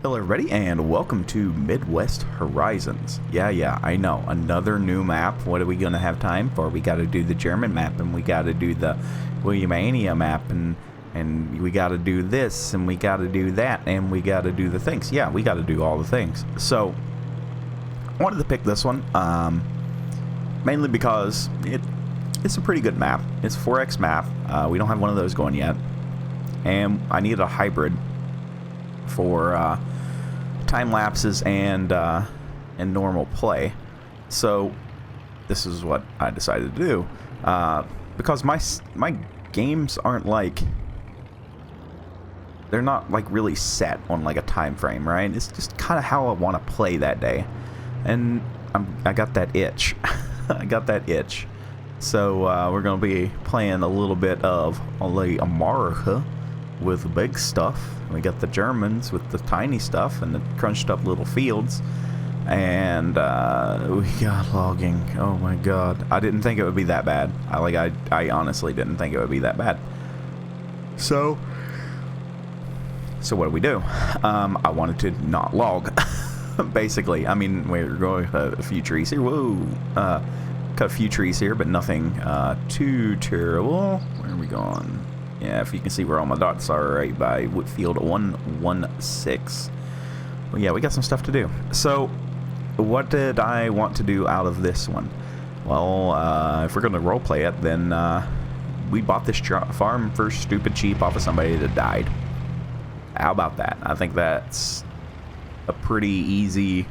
Hello everybody and welcome to Midwest Horizons. Yeah, I know. Another new map. What are we going to have time for? We got to do the German map and we got to do the Williamania map and we got to do this and we got to do that and we got to do the things. Yeah, we got to do all the things. So, I wanted to pick this one mainly because it's a pretty good map. It's a 4X map. We don't have one of those going yet. And I needed a hybrid for time lapses and normal play. So this is what I decided to do because my games aren't like, they're not like really set on like a time frame, right? It's just kind of how I want to play that day, and I got that itch. I got that itch. So we're gonna be playing a little bit of only America with the big stuff. We got the Germans with the tiny stuff and the crunched up little fields, and we got logging. Oh my god, I didn't think it would be that bad. I honestly didn't think it would be that bad. So what do we do? I wanted to not log. Basically, I mean, we're going a few trees here. Whoa, cut a few trees here, but nothing too terrible. Where are we going? Yeah, if you can see where all my dots are, right by Whitfield 116. Well, yeah, we got some stuff to do. So, what did I want to do out of this one? Well, if we're going to roleplay it, then we bought this farm for stupid cheap off of somebody that died. How about that? I think that's a pretty easy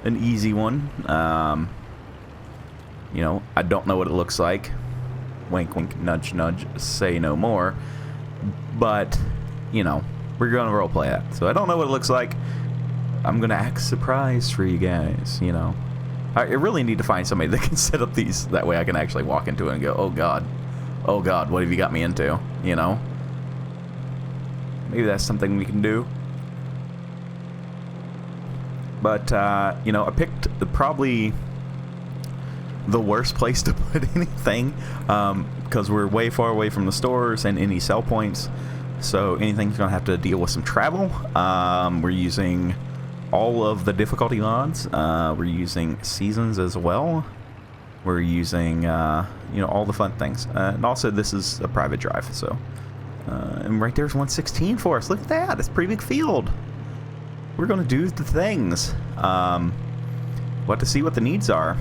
one. You know, I don't know what it looks like. Wink, wink, nudge, nudge, say no more. But, you know, we're going to roleplay that. So I don't know what it looks like. I'm going to act surprised for you guys, you know. I really need to find somebody that can set up these. That way I can actually walk into it and go, oh God, what have you got me into, you know? Maybe that's something we can do. But, you know, I picked probably the worst place to put anything because we're way far away from the stores and any sell points, so anything's gonna have to deal with some travel. We're using all of the difficulty mods. We're using seasons as well. We're using you know, all the fun things, and also this is a private drive, so and right there's 116 for us. Look at that, it's a pretty big field. We're gonna do the things. We'll have to see what the needs are.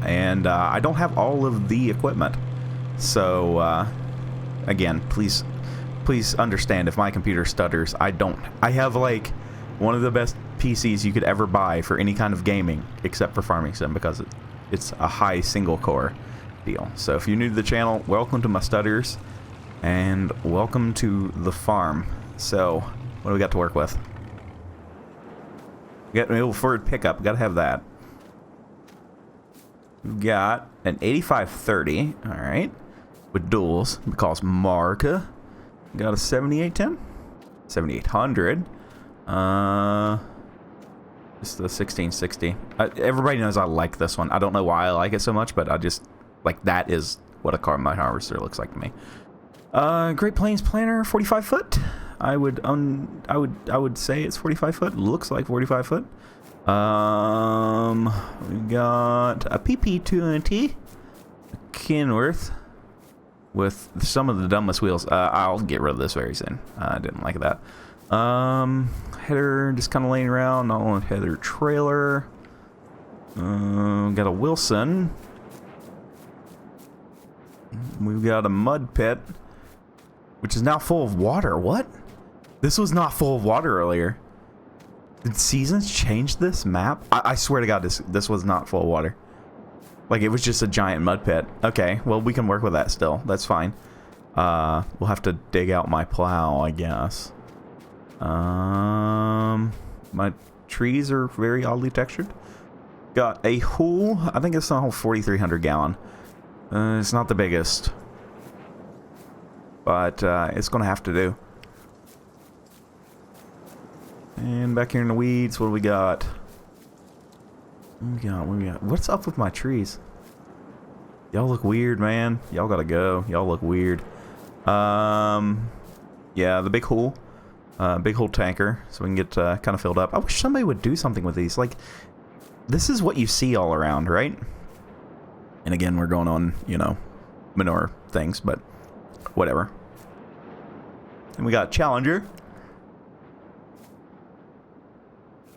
And I don't have all of the equipment, so again, please understand if my computer stutters. I have like one of the best PCs you could ever buy for any kind of gaming except for farming sim, because it's a high single core deal. So if you're new to the channel, welcome to my stutters and welcome to the farm. So what do we got to work with? We got an old Ford pickup, gotta have that. We've got an 8530, alright, with duals, because Marca. Got a 7810, 7800, just the 1660. Everybody knows I like this one. I don't know why I like it so much, but I just, like, that is what a carbide harvester looks like to me. Great Plains planter, 45 foot. I would say it's 45 foot. Looks like 45 foot. We got a PP2 Kenworth with some of the dumbest wheels. I'll get rid of this very soon. I didn't like that. Header just kind of laying around. Not on header trailer. Got a Wilson. We've got a mud pit, which is now full of water. What? This was not full of water earlier. Did Seasons change this map? I swear to God, this was not full of water. Like, it was just a giant mud pit. Okay, well, we can work with that still. That's fine. We'll have to dig out my plow, I guess. My trees are very oddly textured. Got a Hull. I think it's a whole 4,300 gallon. It's not the biggest, but it's going to have to do. And back here in the weeds, what do we got? What do we got? What's up with my trees? Y'all look weird, man. Y'all gotta go. Y'all look weird. Yeah, the big hole. Big whole tanker, so we can get kind of filled up. I wish somebody would do something with these. Like, this is what you see all around, right? And again, we're going on, you know, manure things, but whatever. And we got Challenger.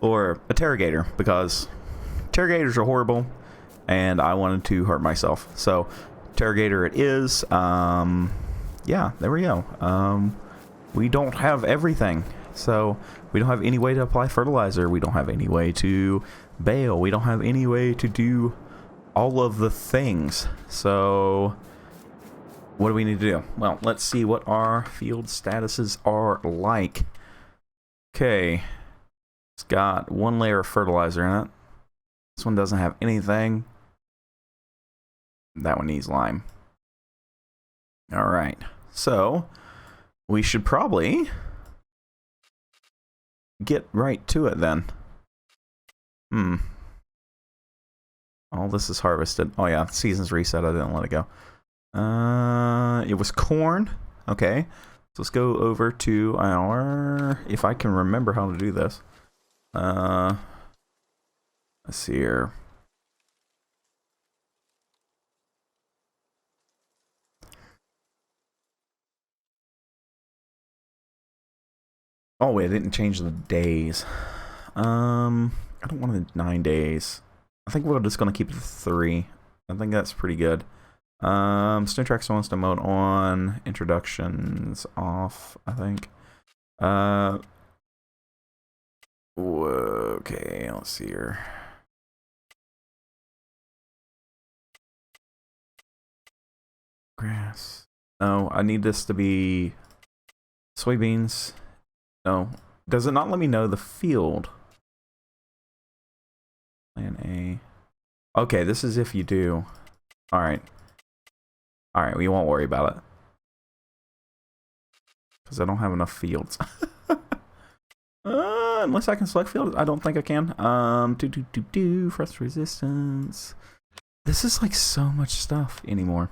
Or Interrogator, because Interrogators are horrible, and I wanted to hurt myself. So, Interrogator it is. Yeah, there we go. We don't have everything. So, we don't have any way to apply fertilizer. We don't have any way to bale. We don't have any way to do all of the things. So, what do we need to do? Well, let's see what our field statuses are like. Okay. It's got one layer of fertilizer in it. This one doesn't have anything. That one needs lime. Alright. So, we should probably get right to it then. All this is harvested. Oh yeah, season's reset. I didn't let it go. It was corn. Okay. So let's go over to our... If I can remember how to do this. Let's see here. Oh wait, I didn't change the days. I don't want it 9 days. I think we're just gonna keep it 3. I think that's pretty good. Snow Tracks wants to mode on, introductions off, I think. Okay, let's see here. Grass. No, I need this to be soybeans. No. Does it not let me know the field? Plan A. Okay, this is if you do. Alright. Alright, we won't worry about it. Because I don't have enough fields. Unless I can select field, I don't think I can. Frost resistance. This is like so much stuff anymore.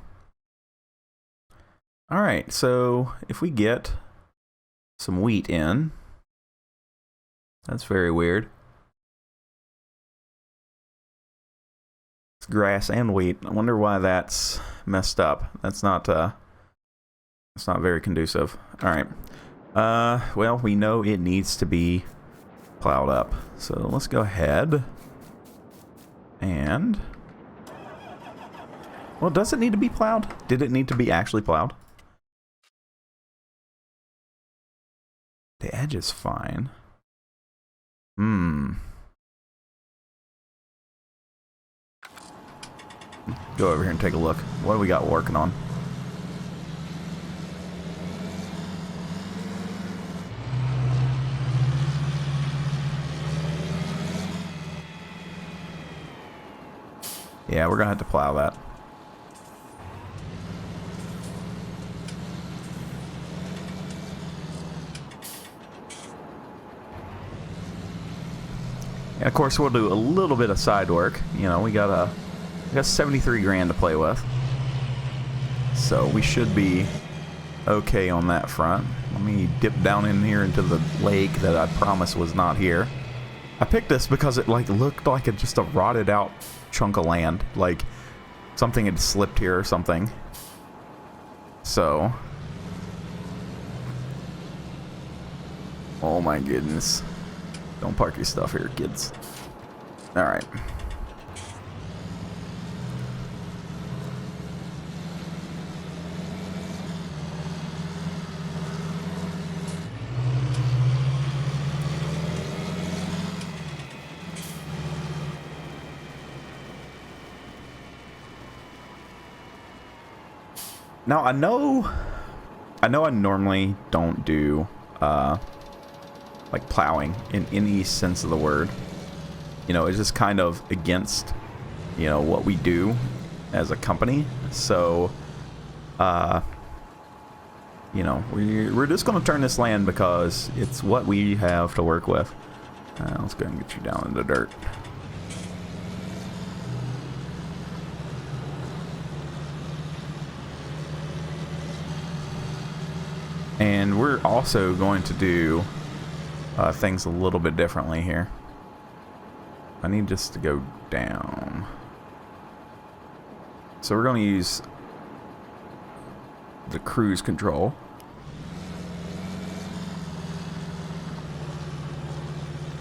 Alright, so if we get some wheat in, that's very weird. It's grass and wheat. I wonder why that's messed up. That's not very conducive. Alright. Well, we know it needs to be plowed up. So let's go ahead and... Well, does it need to be plowed? Did it need to be actually plowed? The edge is fine. Go over here and take a look. What do we got working on? Yeah, we're gonna have to plow that. And of course, we'll do a little bit of side work. You know, we got 73 grand to play with, so we should be okay on that front. Let me dip down in here into the lake that I promised was not here. I picked this because it like looked like just a rotted out chunk of land, like something had slipped here or something. So, oh my goodness. Don't park your stuff here, kids. Alright. Now, I know I normally don't do, like plowing in any sense of the word. You know, it's just kind of against, you know, what we do as a company. So, you know, we're just going to turn this land because it's what we have to work with. Let's go ahead and get you down in the dirt. And we're also going to do things a little bit differently here. I need this to go down. So we're going to use the cruise control.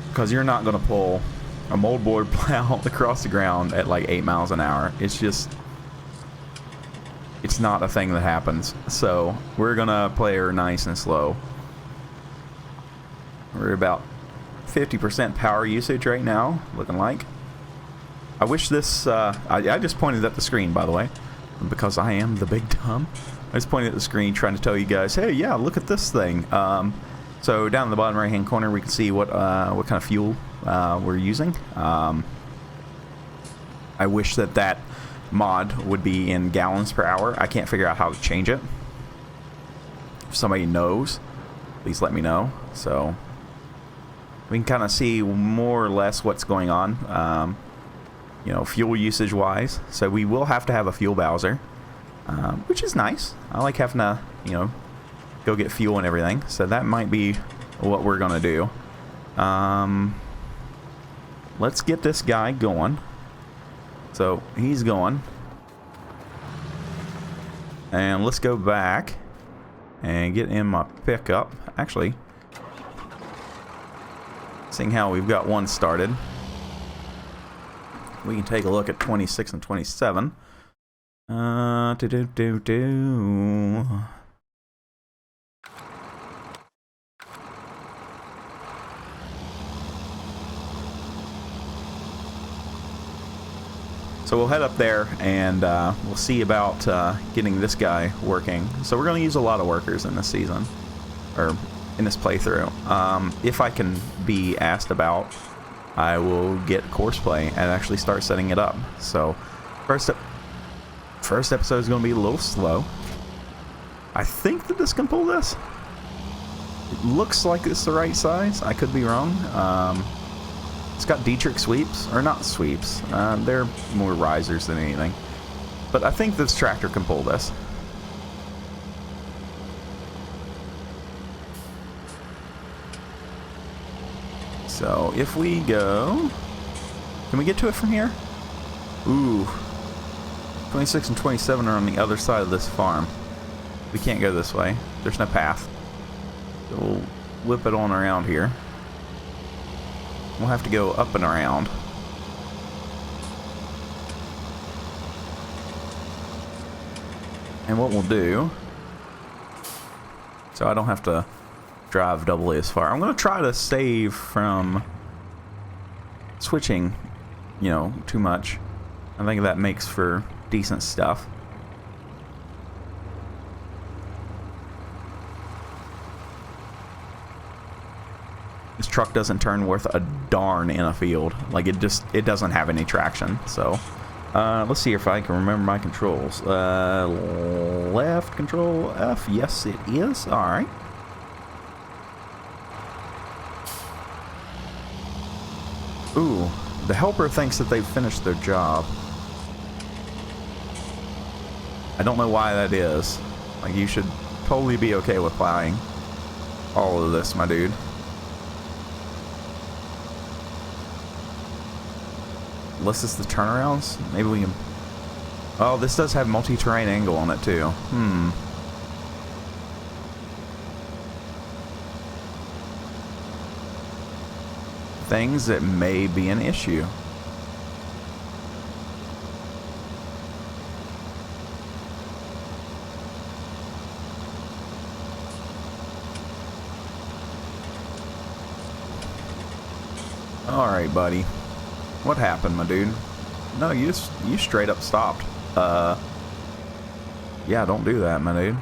Because you're not going to pull a moldboard plow across the ground at like 8 miles an hour. It's just, it's not a thing that happens. So we're going to play her nice and slow. We're about 50% power usage right now, looking like. I wish this, I just pointed at the screen, by the way, because I am the big dumb. I just pointed at the screen trying to tell you guys, hey, yeah, look at this thing. So down in the bottom right hand corner, we can see what kind of fuel we're using. I wish that mod would be in gallons per hour. I can't figure out how to change it. If somebody knows, please let me know. So we can kind of see more or less what's going on, you know, fuel usage wise. So we will have to have a fuel bowser, which is nice. I like having to, you know, go get fuel and everything. So that might be what we're gonna do. Let's get this guy going. So he's going, and let's go back and get in my pickup. Actually, seeing how we've got one started, we can take a look at 26 and 27. So we'll head up there and we'll see about getting this guy working. So we're going to use a lot of workers in this season, or in this playthrough. If I can be asked about, I will get courseplay and actually start setting it up. So first episode is going to be a little slow. I think that this can pull this. It looks like it's the right size. I could be wrong. It's got Dietrich sweeps, or not sweeps. They're more risers than anything. But I think this tractor can pull this. So if we go, can we get to it from here? Ooh, 26 and 27 are on the other side of this farm. We can't go this way. There's no path. So we'll whip it on around here. We'll have to go up and around. And what we'll do, so I don't have to drive doubly as far. I'm going to try to save from switching, you know, too much. I think that makes for decent stuff. This truck doesn't turn worth a darn in a field. Like, it doesn't have any traction. So let's see if I can remember my controls. Left control F. Yes, it is. All right. Ooh, the helper thinks that they've finished their job. I don't know why that is. Like, you should totally be okay with plowing all of this, my dude. Unless it's the turnarounds, maybe we can. Oh, this does have multi-terrain angle on it too. Things that may be an issue. All right, buddy. What happened, my dude? No, you straight up stopped. Yeah, don't do that, my dude.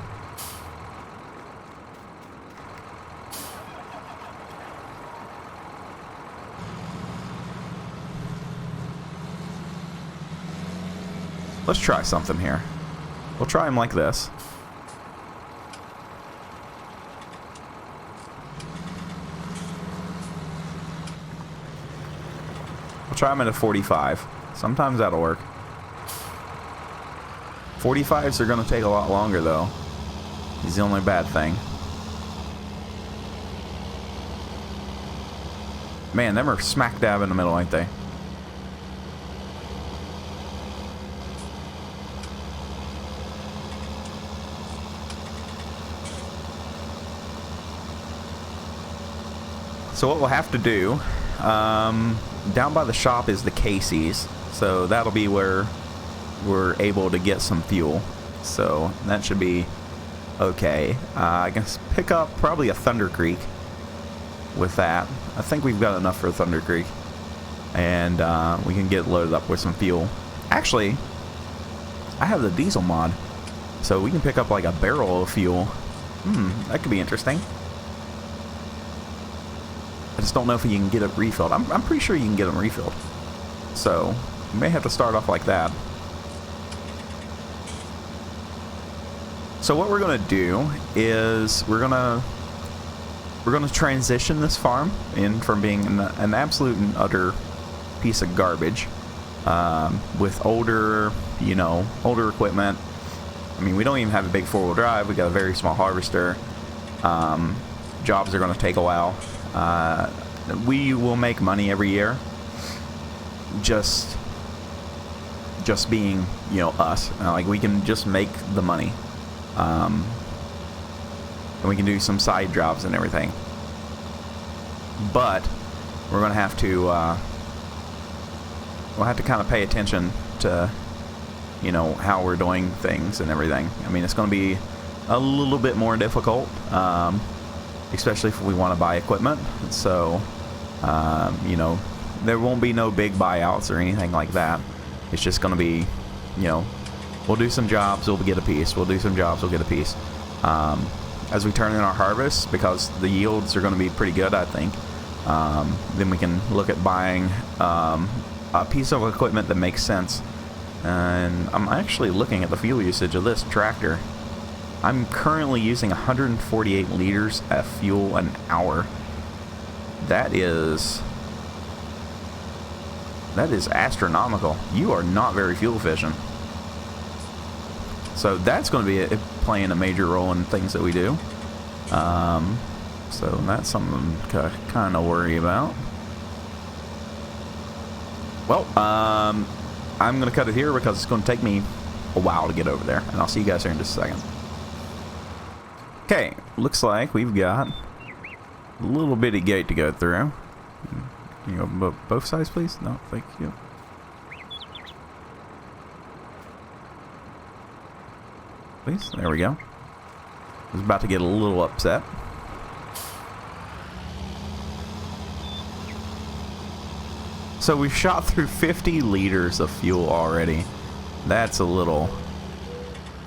Let's try something here. We'll try him like this. We'll try him at a 45. Sometimes that'll work. 45s are going to take a lot longer, though. He's the only bad thing. Man, them are smack dab in the middle, ain't they? So what we'll have to do, down by the shop is the Casey's, so that'll be where we're able to get some fuel. So that should be okay. I guess pick up probably a Thunder Creek with that. I think we've got enough for a Thunder Creek, and we can get loaded up with some fuel. Actually, I have the diesel mod, so we can pick up like a barrel of fuel. That could be interesting. I just don't know if you can get it refilled. I'm pretty sure you can get them refilled. So, you may have to start off like that. So what we're going to do is we're going to transition this farm in from being an absolute and utter piece of garbage with older equipment. I mean, we don't even have a big four-wheel drive. We got a very small harvester. Jobs are going to take a while. We will make money every year, just being, us. Like, we can just make the money, and we can do some side jobs and everything. But we're gonna have to, we'll have to kind of pay attention to, how we're doing things and everything. I mean, it's going to be a little bit more difficult. Especially if we want to buy equipment. So, there won't be no big buyouts or anything like that. It's just going to be, we'll do some jobs, we'll get a piece. We'll do some jobs, we'll get a piece. As we turn in our harvest, because the yields are going to be pretty good, I think, then we can look at buying a piece of equipment that makes sense. And I'm actually looking at the fuel usage of this tractor. I'm currently using 148 liters of fuel an hour. That is astronomical. You are not very fuel efficient. So that's going to be playing a major role in things that we do. So that's something to kind of worry about. Well, I'm going to cut it here because it's going to take me a while to get over there. And I'll see you guys here in just a second. Okay, looks like we've got a little bitty gate to go through. Can you open both sides, please? No, thank you. Please, there we go. I was about to get a little upset. So we've shot through 50 liters of fuel already. That's a little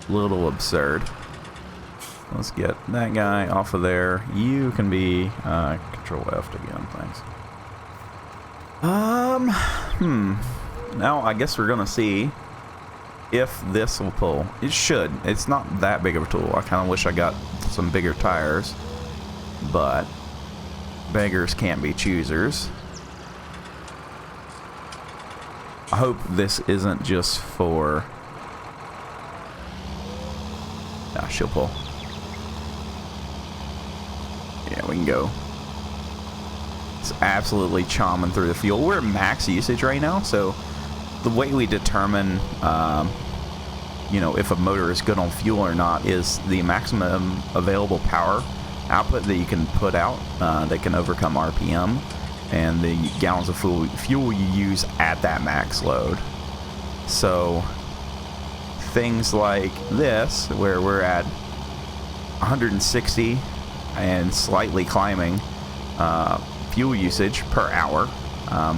absurd. Let's get that guy off of there. You can be Control F again, thanks. Now I guess we're gonna see if this will pull. It should. It's not that big of a tool. I kind of wish I got some bigger tires, but beggars can't be choosers. I hope this isn't just for... Nah, she'll pull. Yeah, we can go. It's absolutely chomping through the fuel. We're at max usage right now, so the way we determine, if a motor is good on fuel or not is the maximum available power output that you can put out that can overcome RPM, and the gallons of fuel you use at that max load. So things like this, where we're at 160 and slightly climbing fuel usage per hour,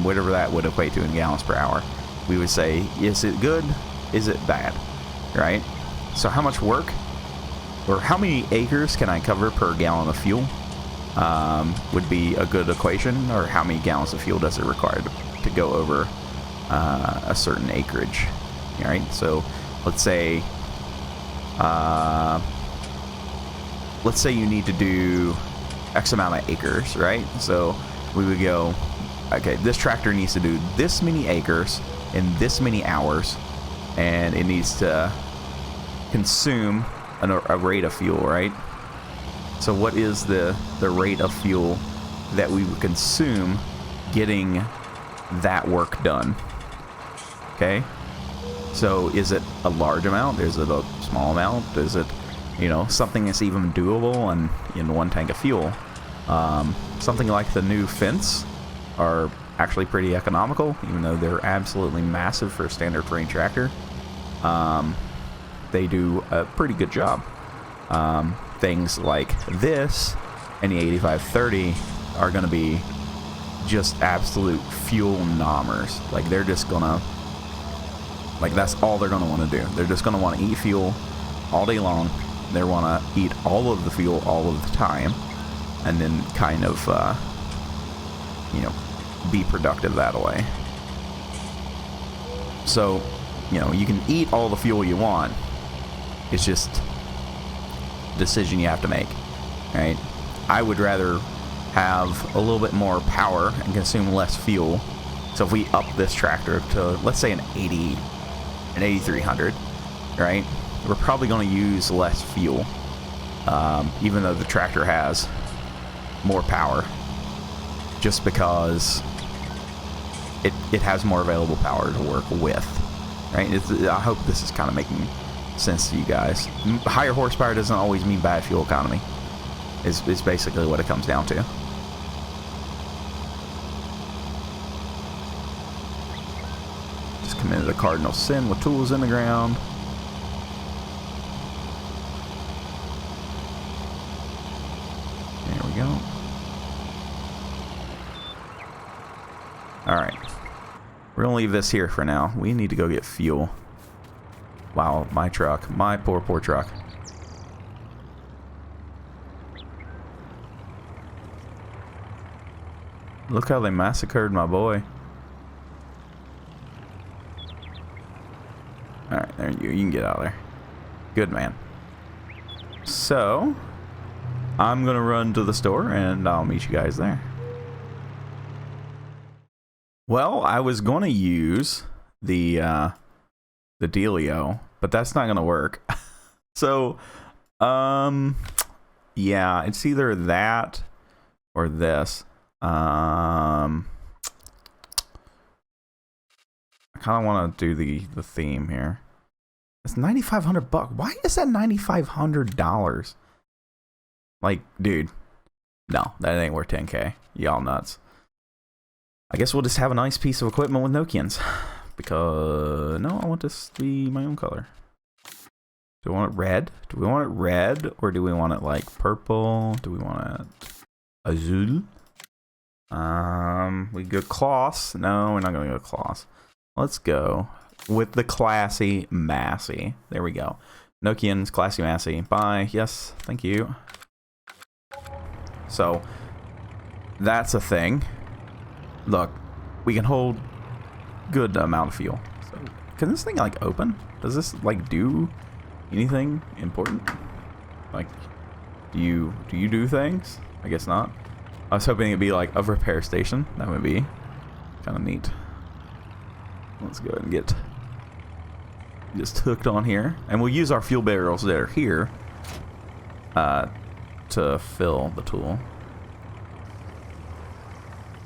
whatever that would equate to in gallons per hour, we would say, is it good? Is it bad? Right? So how much work or how many acres can I cover per gallon of fuel would be a good equation, or how many gallons of fuel does it require to go over a certain acreage. All right, so let's say you need to do X amount of acres, right? So we would go, okay, this tractor needs to do this many acres in this many hours, and it needs to consume a rate of fuel, right? So what is the rate of fuel that we would consume getting that work done. Okay? So is it a large amount? Is it a small amount? Is it, you know, something that's even doable and in 1 tank of fuel? Something like the new fence are actually pretty economical, even though they're absolutely massive for a standard terrain tractor. They do a pretty good job. Things like this and the 8530 are going to be just absolute fuel nommers. Like, they're just gonna, like, that's all they're gonna want to do. They're just gonna want to eat fuel all day long. They want to eat all of the fuel all of the time, and then kind of, you know, be productive that way. So, you know, you can eat all the fuel you want. It's just a decision you have to make, right? I would rather have a little bit more power and consume less fuel. So if we up this tractor to, let's say, an 8300, right? We're probably going to use less fuel, even though the tractor has more power, just because it has more available power to work with, right? I hope this is kind of making sense to you guys. Higher horsepower doesn't always mean bad fuel economy. Is basically what it comes down to. Just committed a cardinal sin with tools in the ground. There we go. Alright. We're gonna leave this here for now. We need to go get fuel. Wow, my truck. My poor truck. Look how they massacred my boy. Alright, there you can get out of there. Good man. So, I'm gonna run to the store and I'll meet you guys there. Well, I was gonna use the dealio, but that's not gonna work. So, yeah, it's either that or this. I kind of want to do the theme here. It's $9,500. Why is that $9,500? Like, dude, no, that ain't worth 10K. Y'all nuts. I guess we'll just have a nice piece of equipment with Nokians, because no, I want this to be my own color. Do we want it red? Do we want it red, or do we want it like purple? Do we want it azul? We go cloths. No, we're not gonna go cloths. Let's go with the classy Massey. There we go. Nokian's classy Massey. Bye. Yes, thank you. So that's a thing. Look, we can hold good amount of fuel. So, can this thing like open? Does this like do anything important? Like, do you do things? I guess not. I was hoping it'd be like a repair station. That would be kind of neat. Let's go ahead and get just hooked on here, and we'll use our fuel barrels that are here to fill the tool.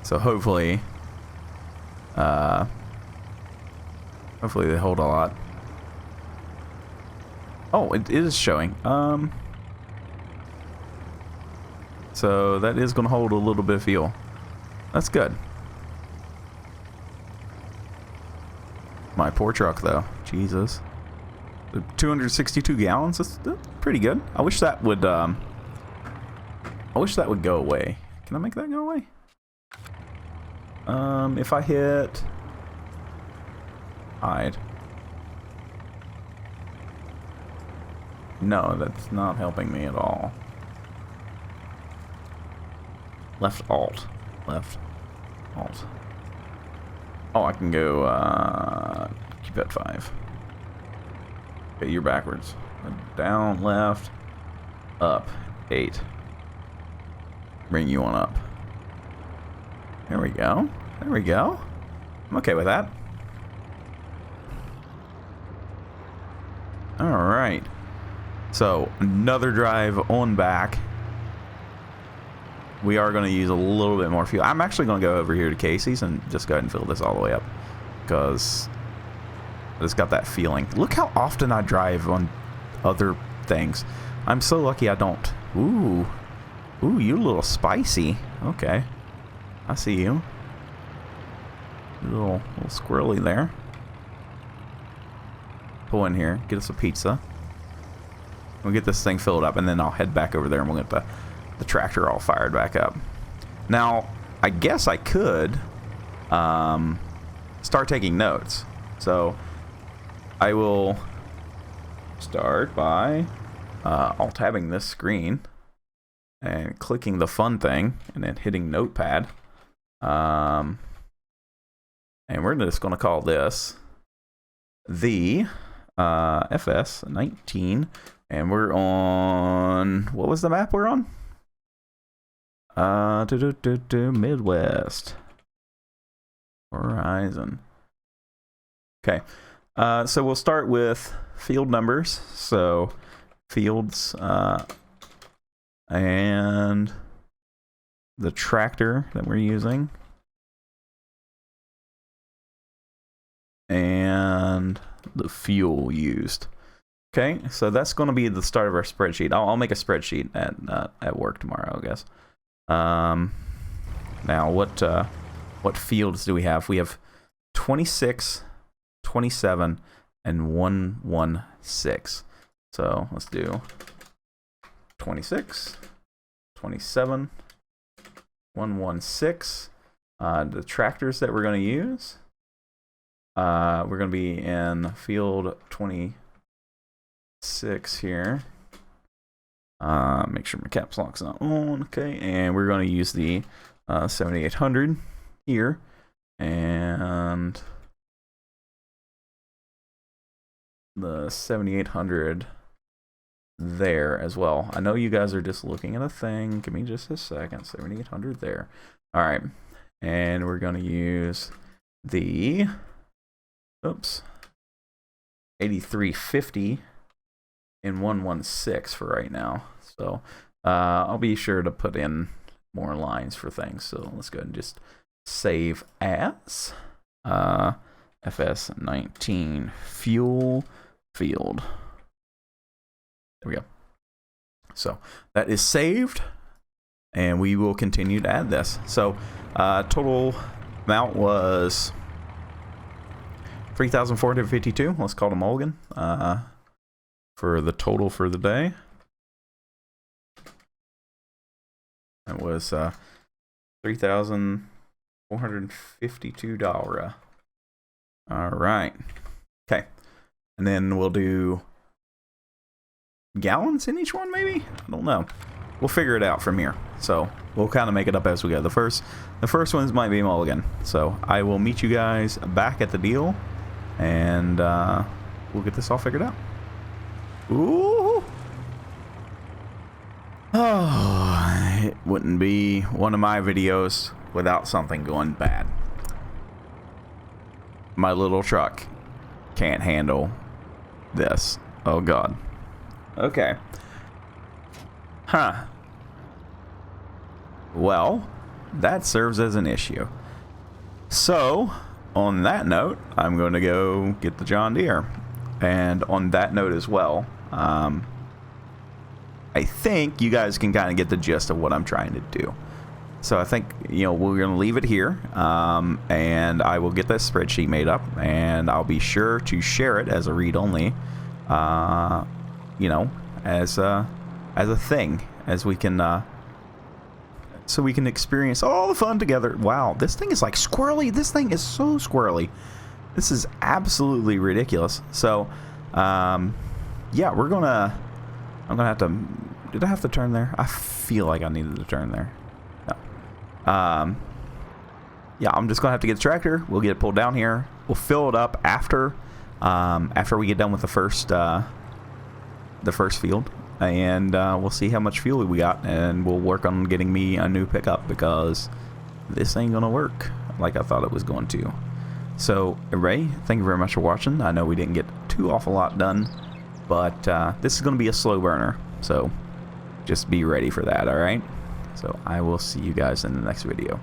So hopefully they hold a lot. Oh, it is showing. So that is going to hold a little bit of fuel. That's good. My poor truck, though. Jesus. 262 gallons. That's pretty good. I wish that would go away. Can I make that go away? If I hit hide. No, that's not helping me at all. Left alt. Left alt. Oh, I can go keep at 5. Okay, you're backwards. Down, left, up, 8. Bring you on up. There we go. There we go. I'm okay with that. Alright. So, another drive on back. we are going to use a little bit more fuel. I'm actually going to go over here to Casey's and just go ahead and fill this all the way up, because I just got that feeling. Look how often I drive on other things. I'm so lucky I don't. Ooh, you a little spicy. Okay, I see you. A little squirrely there. Pull in here, get us a pizza. We'll get this thing filled up, and then I'll head back over there and we'll get the tractor all fired back up. Now, I guess I could start taking notes. So I will start by alt-tabbing this screen and clicking the fun thing and then hitting notepad. And we're just going to call this the FS19. And we're on, what was the map we're on? Midwest Horizon. Okay, so we'll start with field numbers. So fields and the tractor that we're using, and the fuel used. Okay, so that's going to be the start of our spreadsheet. I'll make a spreadsheet at work tomorrow, I guess. Now, what fields do we have? We have 26, 27, and 116. So let's do 26, 27, 116. The tractors that we're going to use. We're going to be in field 26 here. Make sure my caps lock's not on. Okay, and we're going to use the 7800 here, and the 7800 there as well. I know you guys are just looking at a thing. Give me just a second. 7800 there. All right, and we're going to use the 8350 in 116 for right now. So I'll be sure to put in more lines for things. So let's go ahead and just save as FS19 fuel field. There we go. So that is saved, and we will continue to add this. So total amount was 3,452. Let's call it a mulligan for the total for the day. That was $3,452. All right. Okay. And then we'll do gallons in each one, maybe? I don't know. We'll figure it out from here. So we'll kind of make it up as we go. The first ones might be mulligan. So I will meet you guys back at the deal, and we'll get this all figured out. Ooh. Oh, it wouldn't be one of my videos without something going bad. My little truck can't handle this. Oh God. Okay. Huh. Well, that serves as an issue. So, on that note, I'm going to go get the John Deere. And on that note as well, I think you guys can kind of get the gist of what I'm trying to do. So I think, we're going to leave it here, and I will get that spreadsheet made up, and I'll be sure to share it as a read-only, as a thing, as we can, so we can experience all the fun together. Wow, this thing is like squirrely. This thing is so squirrely. This is absolutely ridiculous. So, yeah, I'm gonna have to. Did I have to turn there? I feel like I needed to turn there. No. Yeah, I'm just gonna have to get the tractor. We'll get it pulled down here. We'll fill it up after we get done with the first field, and we'll see how much fuel we got, and we'll work on getting me a new pickup, because this ain't gonna work like I thought it was going to. So, Ray, thank you very much for watching. I know we didn't get too awful lot done, but this is going to be a slow burner, so just be ready for that, alright? So So I will see you guys in the next video.